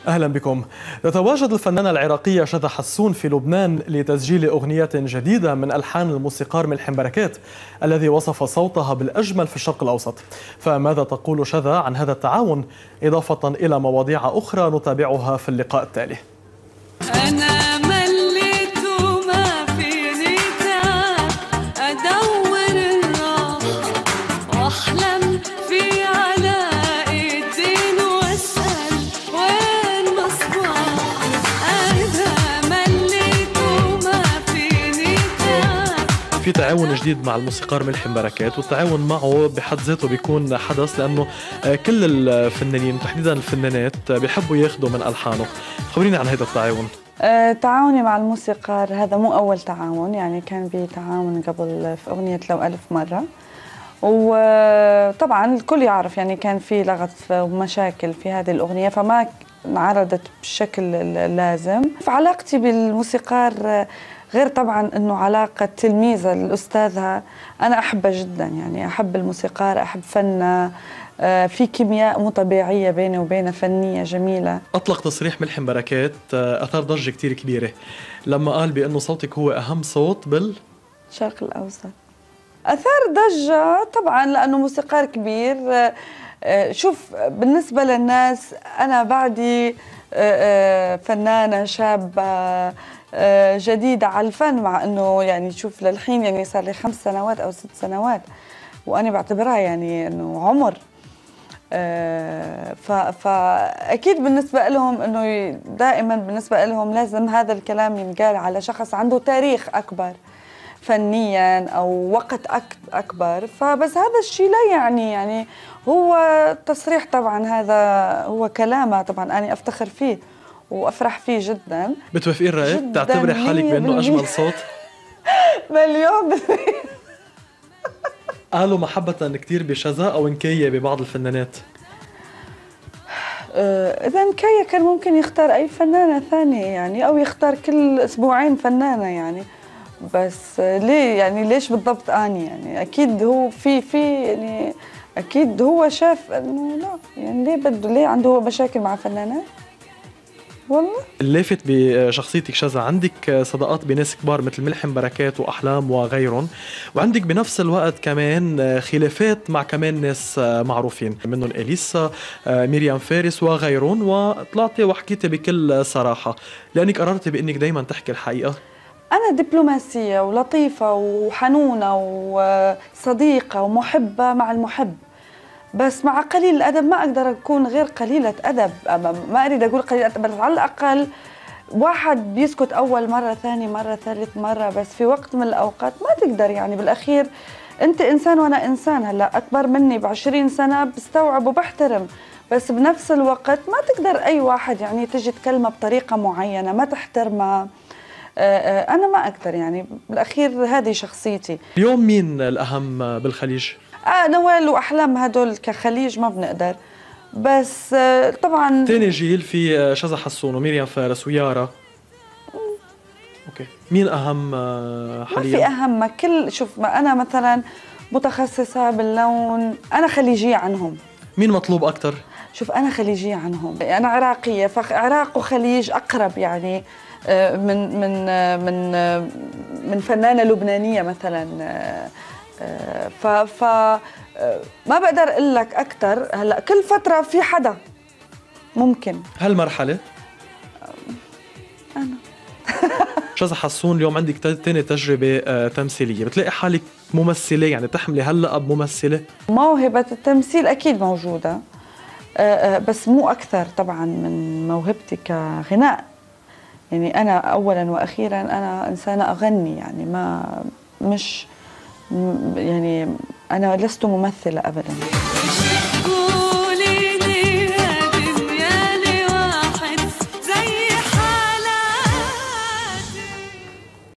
أهلا بكم. تتواجد الفنانة العراقية شذى حسون في لبنان لتسجيل أغنية جديدة من ألحان الموسيقار ملحم بركات الذي وصف صوتها بالأجمل في الشرق الأوسط. فماذا تقول شذى عن هذا التعاون إضافة إلى مواضيع أخرى نتابعها في اللقاء التالي؟ أنا مليت وما فيني أدور الراحة وأحلم في علاء الدين وأسأل وين مصباح. أنا مليت وما فيني في تعاون جديد مع الموسيقار ملحم بركات، والتعاون معه بحد ذاته بيكون حدث لأنه كل الفنانين تحديدا الفنانات بيحبوا ياخذوا من ألحانه. خبريني عن هذا التعاون. تعاوني مع الموسيقار هذا مو أول تعاون، يعني كان بتعاون قبل في أغنية لو ألف مرة، وطبعا الكل يعرف يعني كان في لغط ومشاكل في هذه الأغنية فما انعرضت بالشكل اللازم. فعلاقتي بالموسيقار غير طبعا أنه علاقة تلميذة الأستاذة، أنا أحبها جدا، يعني أحب الموسيقار، أحب فنه، في كيمياء مو طبيعية بيني وبينه، فنية جميلة. أطلق تصريح ملحم بركات أثار ضجة كتير كبيرة لما قال بأنه صوتك هو أهم صوت بالشرق الأوسط. أثار ضجة طبعا لأنه موسيقار كبير. شوف، بالنسبة للناس أنا بعدي فنانة شابة جديدة على الفن، مع أنه يعني شوف للحين يعني صار لي 5 سنوات أو 6 سنوات، وأنا بعتبرها يعني أنه عمر. فأكيد بالنسبة لهم أنه دائما بالنسبة لهم لازم هذا الكلام ينقال على شخص عنده تاريخ أكبر فنيا أو وقت أكبر. فبس هذا الشيء لا يعني هو تصريح، طبعا هذا هو كلامه، طبعا أنا أفتخر فيه وأفرح فيه جدا. بتوافقين رأيك؟ تعتبري حالك بأنه أجمل صوت؟ مليون قالوا محبة كتير بشذى أو نكاية ببعض الفنانات؟ إذا نكاية كان ممكن يختار أي فنانة ثانية يعني، أو يختار كل أسبوعين فنانة يعني، بس ليه يعني ليش بالضبط أني يعني؟ أكيد هو في يعني أكيد هو شاف إنه لا يعني ليه عنده هو مشاكل مع فنانات. والله اللافت بشخصيتك شذى عندك صداقات بناس كبار مثل ملحم بركات وأحلام وغيرهم، وعندك بنفس الوقت كمان خلافات مع كمان ناس معروفين منهم إليسا، ميريام فارس وغيرهم، وطلعتي وحكيتي بكل صراحة لأنك قررتي بأنك دايما تحكي الحقيقة. أنا دبلوماسية ولطيفة وحنونة وصديقة ومحبة مع المحب، بس مع قليل الأدب ما أقدر أكون غير قليلة أدب. ما أريد أقول قليلة أدب، بس على الأقل واحد بيسكت أول مرة، ثاني مرة، ثالث مرة، بس في وقت من الأوقات ما تقدر يعني. بالأخير أنت إنسان وأنا إنسان، هلأ أكبر مني ب20 سنة بستوعب وبحترم، بس بنفس الوقت ما تقدر أي واحد يعني تجي تكلمه بطريقة معينة ما تحترمها. أنا ما أقدر يعني، بالأخير هذه شخصيتي. اليوم مين الأهم بالخليج؟ نوال وأحلام هدول كخليج ما بنقدر، بس طبعا ثاني جيل في شذى حسون وميريام فارس ويارا. اوكي، مين أهم حاليا؟ ما في أهم، كل شوف، ما أنا مثلا متخصصة باللون، أنا خليجية عنهم. مين مطلوب أكتر؟ شوف أنا خليجية عنهم، أنا عراقية، فعراق وخليج أقرب يعني من فنانة لبنانية مثلا. ف ما بقدر اقول لك اكثر. هلا كل فتره في حدا ممكن. هالمرحله انا شذى حسون اليوم عندك ثاني تجربه تمثيليه، بتلاقي حالك ممثله يعني تحملي هاللقب ممثله؟ موهبه التمثيل اكيد موجوده، بس مو اكثر طبعا من موهبتي كغناء. يعني انا اولا واخيرا انا انسانه اغني، يعني مش يعني أنا لست ممثلة أبداً.